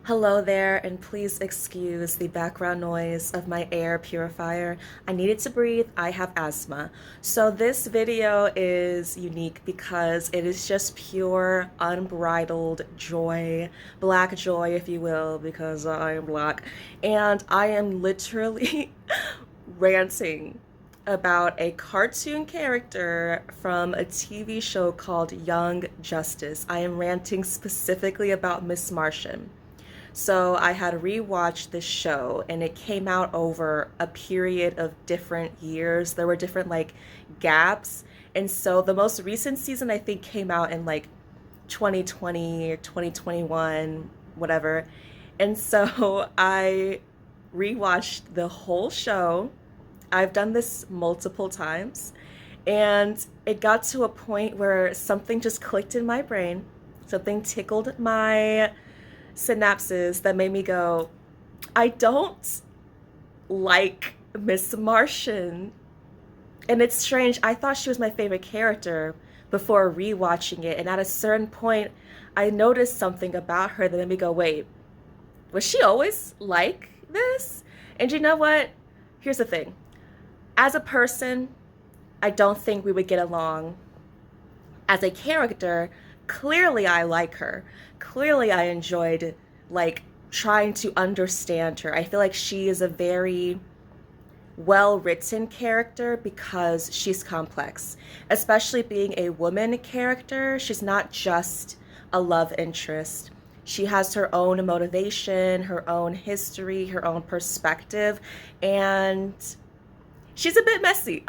Hello there, and please excuse the background noise of my air purifier. I needed to breathe. I have asthma. So this video is unique because it is just pure, unbridled joy, black joy, if you will, because I am black. And I am literally ranting about a cartoon character from a TV show called Young Justice. I am ranting specifically about Miss Martian. So I had rewatched this show and it came out over a period of different years. There were different gaps. And so the most recent season I think came out in 2020 or 2021, whatever. And so I rewatched the whole show. I've done this multiple times. And it got to a point where something just clicked in my brain. Something tickled my synapses that made me go, I don't like Miss Martian. And it's strange. I thought she was my favorite character before rewatching it. And at a certain point, I noticed something about her that made me go, wait, was she always like this? And you know what? Here's the thing. As a person, I don't think we would get along. As a character, clearly I like her. Clearly I enjoyed trying to understand her. I feel like she is a very well written character because she's complex. Especially being a woman character, she's not just a love interest. She has her own motivation, her own history, her own perspective, and she's a bit messy.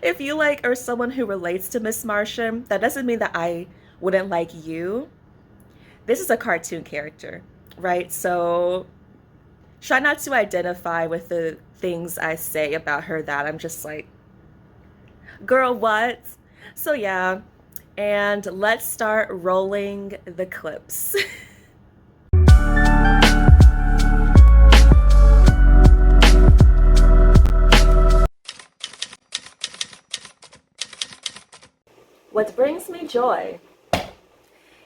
If you are someone who relates to Miss Martian, that doesn't mean that I wouldn't like you. This is a cartoon character, right? So try not to identify with the things I say about her that I'm just like, girl, what? So yeah, and let's start rolling the clips. What brings me joy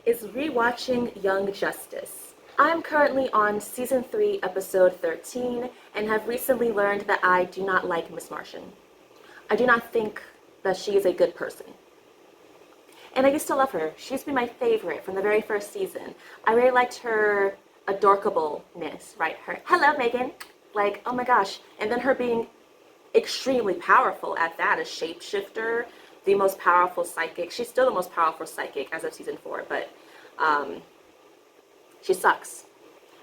is rewatching Young Justice. I'm currently on season 3, episode 13, and have recently learned that I do not like Miss Martian. I do not think that she is a good person. And I used to love her. She used to be my favorite from the very first season. I really liked her adorkableness, right? Her, hello, Megan. Like, oh my gosh. And then her being extremely powerful at that, a shapeshifter, the most powerful psychic. She's still the most powerful psychic as of season 4, but she sucks.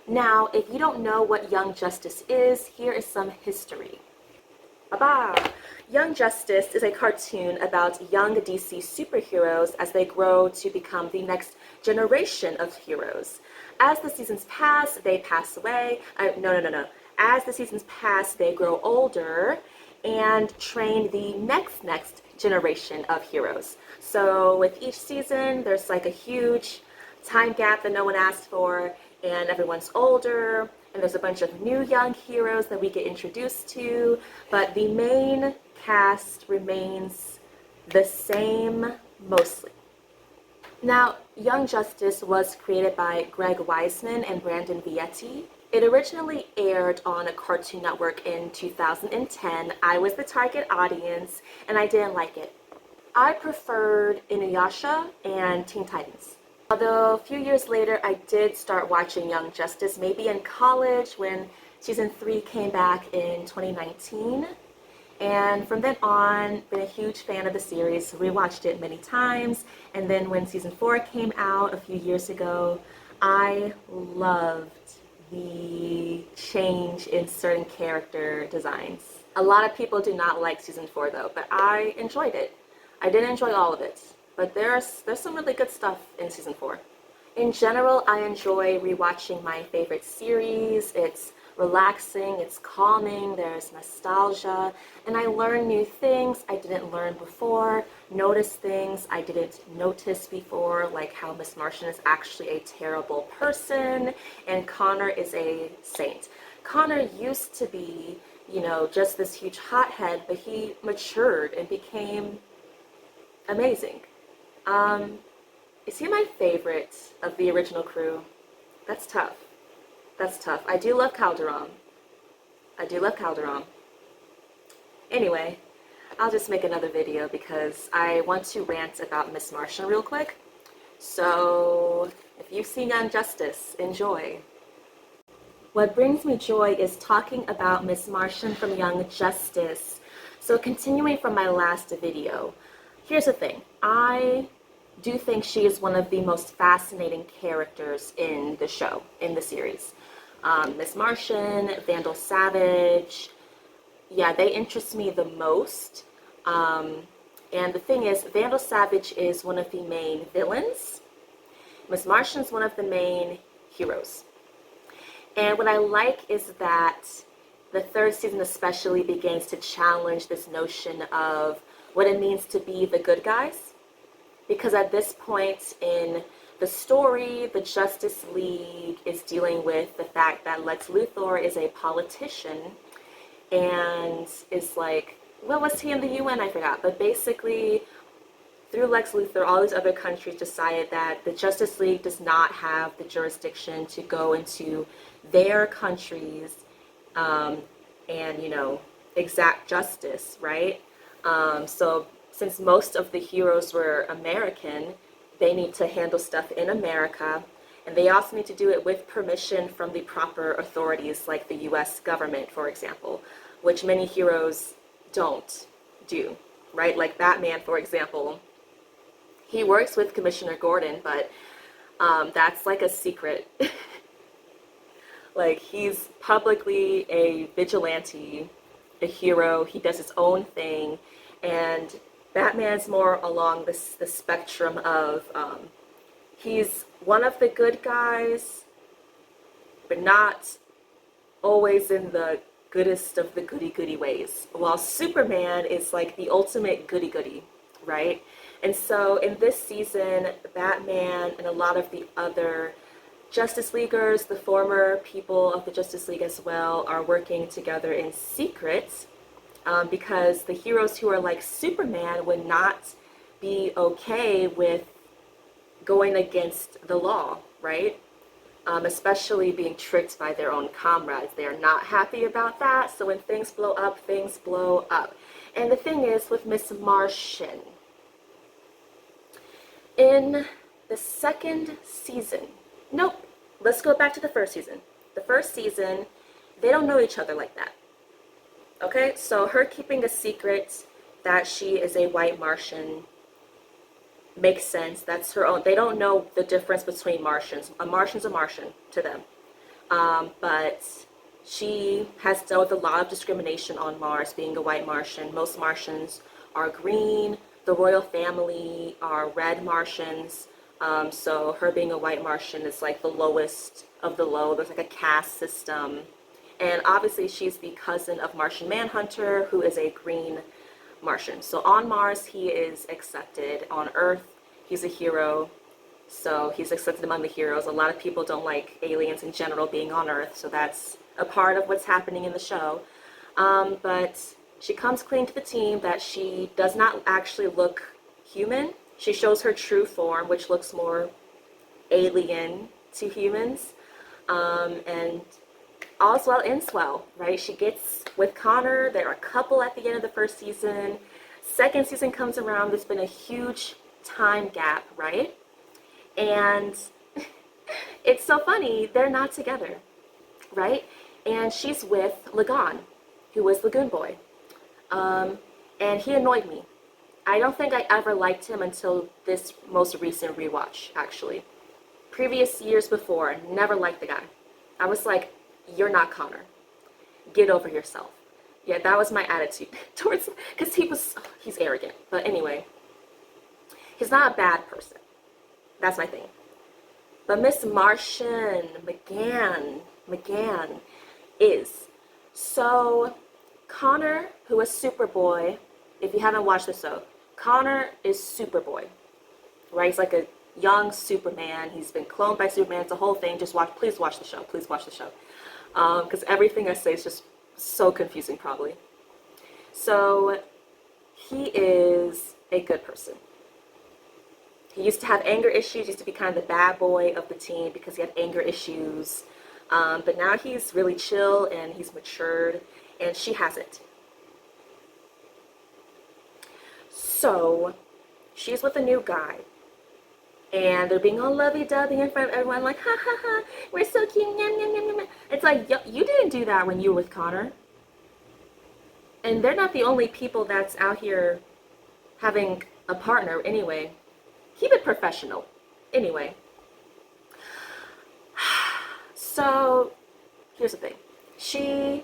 Now, if you don't know what Young Justice is, here is some history. Baba! Young Justice is a cartoon about young DC superheroes as they grow to become the next generation of heroes. As the seasons pass, they pass away. No. As the seasons pass, they grow older and train the next generation of heroes. So with each season, there's like a huge time gap that no one asked for, and everyone's older, and there's a bunch of new young heroes that we get introduced to, but the main cast remains the same mostly. Now, Young Justice was created by Greg Weisman and Brandon Vietti. It originally aired on a Cartoon Network in 2010. I was the target audience, and I didn't like it. I preferred Inuyasha and Teen Titans. Although a few years later, I did start watching Young Justice, maybe in college when season 3 came back in 2019. And from then on, been a huge fan of the series, rewatched it many times. And then when season 4 came out a few years ago, I loved the change in certain character designs. A lot of people do not like season 4 though, but I enjoyed it. I didn't enjoy all of it, but there's some really good stuff in season 4. In general, I enjoy rewatching my favorite series. It's relaxing, it's calming, there's nostalgia, and I learn new things I didn't learn before, notice things I didn't notice before, like how Miss Martian is actually a terrible person and Connor is a saint. Connor used to be, just this huge hothead, but he matured and became amazing. Is he my favorite of the original crew? That's tough. That's tough. I do love Calderon. I do love Calderon. Anyway, I'll just make another video because I want to rant about Miss Martian real quick. So, if you've seen Young Justice, enjoy. What brings me joy is talking about Miss Martian from Young Justice. So continuing from my last video, here's the thing. I do think she is one of the most fascinating characters in the show, in the series. Miss Martian, Vandal Savage, yeah, they interest me the most. And the thing is, Vandal Savage is one of the main villains. Miss Martian's one of the main heroes. And what I like is that the third season especially begins to challenge this notion of what it means to be the good guys. Because at this point in the story, the Justice League is dealing with the fact that Lex Luthor is a politician and is like, what was he in the UN? I forgot. But basically, through Lex Luthor, all these other countries decided that the Justice League does not have the jurisdiction to go into their countries and, you know, exact justice, right? So since most of the heroes were American, they need to handle stuff in America, and they also need to do it with permission from the proper authorities, like the US government, for example, which many heroes don't do, right? Like Batman, for example, he works with Commissioner Gordon, but that's like a secret. Like, he's publicly a vigilante, a hero, he does his own thing, and Batman's more along the spectrum of, he's one of the good guys, but not always in the goodest of the goody-goody ways, while Superman is like the ultimate goody-goody, right? And so in this season, Batman and a lot of the other Justice Leaguers, the former people of the Justice League as well, are working together in secret because the heroes who are like Superman would not be okay with going against the law, right? Especially being tricked by their own comrades. They are not happy about that, so when things blow up, things blow up. And the thing is, with Miss Martian, in the second season, nope, let's go back to the first season. The first season, they don't know each other like that. Okay, so her keeping a secret that she is a white Martian makes sense. That's her own. They don't know the difference between Martians. A Martian's a Martian to them. But she has dealt with a lot of discrimination on Mars, being a white Martian. Most Martians are green. The royal family are red Martians. So her being a white Martian is like the lowest of the low. There's like a caste system. And obviously she's the cousin of Martian Manhunter, who is a green Martian. So on Mars, he is accepted. On Earth, he's a hero. So he's accepted among the heroes. A lot of people don't like aliens in general being on Earth, so that's a part of what's happening in the show. But she comes clean to the team that she does not actually look human. She shows her true form, which looks more alien to humans. And all's well ends well, right? She gets with Connor. They're a couple at the end of the first season. Second season comes around. There's been a huge time gap, right? And it's so funny. They're not together, right? And she's with Lagan, who was Lagoon Boy. And he annoyed me. I don't think I ever liked him until this most recent rewatch, actually. Previous years before, never liked the guy. I was like, you're not Connor. Get over yourself. Yeah, that was my attitude towards him, because he's arrogant. But anyway, he's not a bad person. That's my thing. But Miss Martian, McGann is. So, Connor, who is Superboy, if you haven't watched the show, Connor is Superboy, right? He's like a young Superman. He's been cloned by Superman. It's a whole thing. Please watch the show. Please watch the show. Because everything I say is just so confusing, probably. So, he is a good person. He used to have anger issues, used to be kind of the bad boy of the team because he had anger issues. But now he's really chill and he's matured, and she hasn't. So she's with a new guy, and they're being all lovey-dovey in front of everyone, like, ha ha ha, we're so cute, yum, yum, yum, yum. It's like, you didn't do that when you were with Connor. And they're not the only people that's out here having a partner anyway. Keep it professional. Anyway. So, here's the thing. She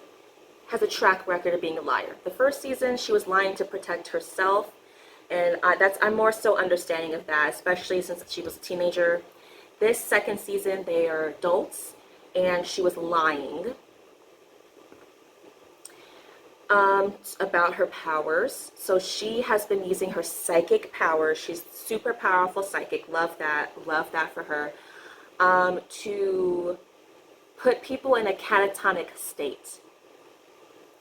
has a track record of being a liar. The first season, she was lying to protect herself. And I'm more so understanding of that, especially since she was a teenager. This second season, they are adults, and she was lying about her powers. So she has been using her psychic powers. She's super powerful psychic. Love that for her. To put people in a catatonic state.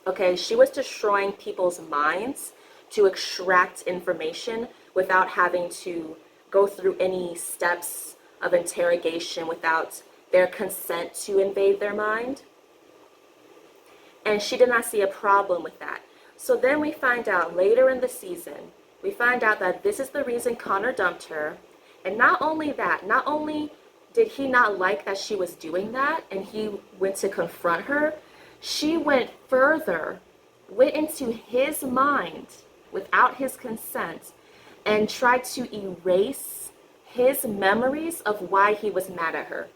Okay, she was destroying people's minds to extract information without having to go through any steps of interrogation without their consent to invade their mind. And she did not see a problem with that. So then we find out later in the season, we find out that this is the reason Connor dumped her. And not only that, not only did he not like that she was doing that and he went to confront her, she went further, went into his mind without his consent and tried to erase his memories of why he was mad at her.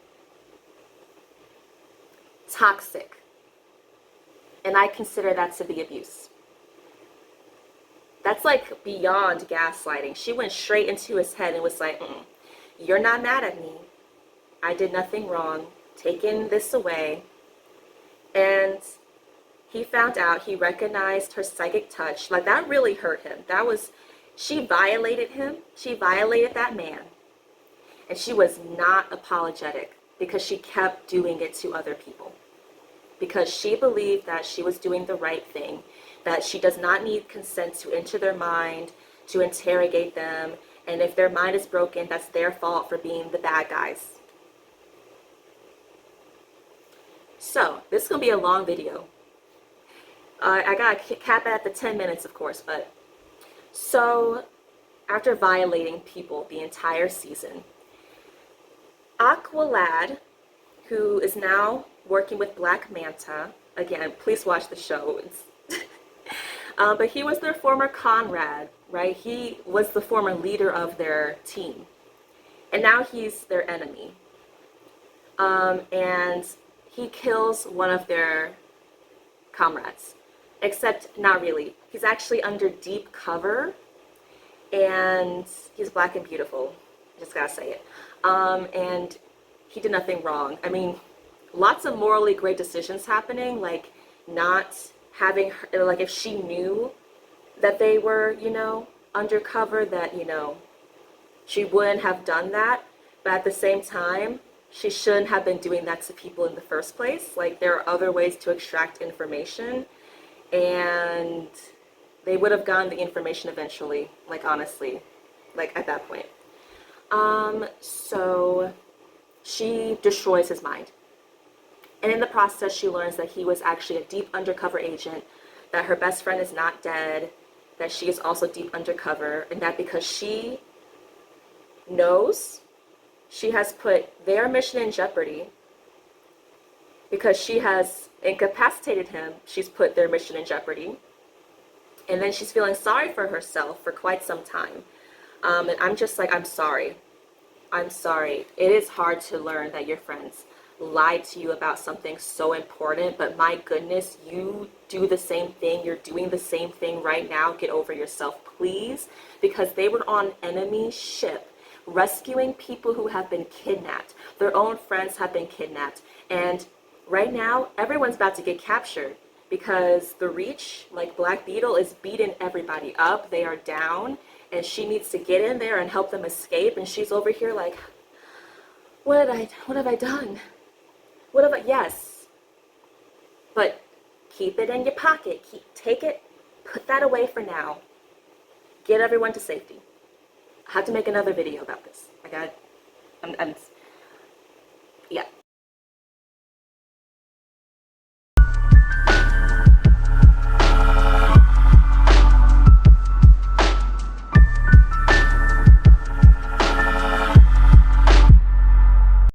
Toxic. And I consider that to be abuse. That's like beyond gaslighting. She went straight into his head and was like, you're not mad at me. I did nothing wrong. Taking this away. And he found out, he recognized her psychic touch. Like, that really hurt him. She violated him. She violated that man. And she was not apologetic because she kept doing it to other people. Because she believed that she was doing the right thing, that she does not need consent to enter their mind, to interrogate them, and if their mind is broken, that's their fault for being the bad guys. So, this is going to be a long video. I got to cap it at the 10 minutes, of course, but so after violating people the entire season, Aqualad, who is now working with Black Manta. Again, please watch the show. But he was their former comrade, right? He was the former leader of their team. And now he's their enemy. And he kills one of their comrades. Except not really. He's actually under deep cover. And he's black and beautiful. Just gotta say it. And he did nothing wrong. I mean, lots of morally great decisions happening, like not having her, like if she knew that they were, undercover, that, she wouldn't have done that. But at the same time, she shouldn't have been doing that to people in the first place. Like, there are other ways to extract information, and they would have gotten the information eventually, like, honestly, like at that point. So she destroys his mind. And in the process, she learns that he was actually a deep undercover agent, that her best friend is not dead, that she is also deep undercover, and that because she knows, she has put their mission in jeopardy. Because she has incapacitated him, she's put their mission in jeopardy. And then she's feeling sorry for herself for quite some time. And I'm just like, I'm sorry. I'm sorry. It is hard to learn that your friends lied to you about something so important, but my goodness, you do the same thing. You're doing the same thing right now. Get over yourself, please. Because they were on enemy ship, rescuing people who have been kidnapped. Their own friends have been kidnapped. And right now, everyone's about to get captured because the Reach, like Black Beetle, is beating everybody up. They are down, and she needs to get in there and help them escape. And she's over here like, what have I done? Yes. But keep it in your pocket. Take it, put that away for now. Get everyone to safety. I have to make another video about this. I'm yeah.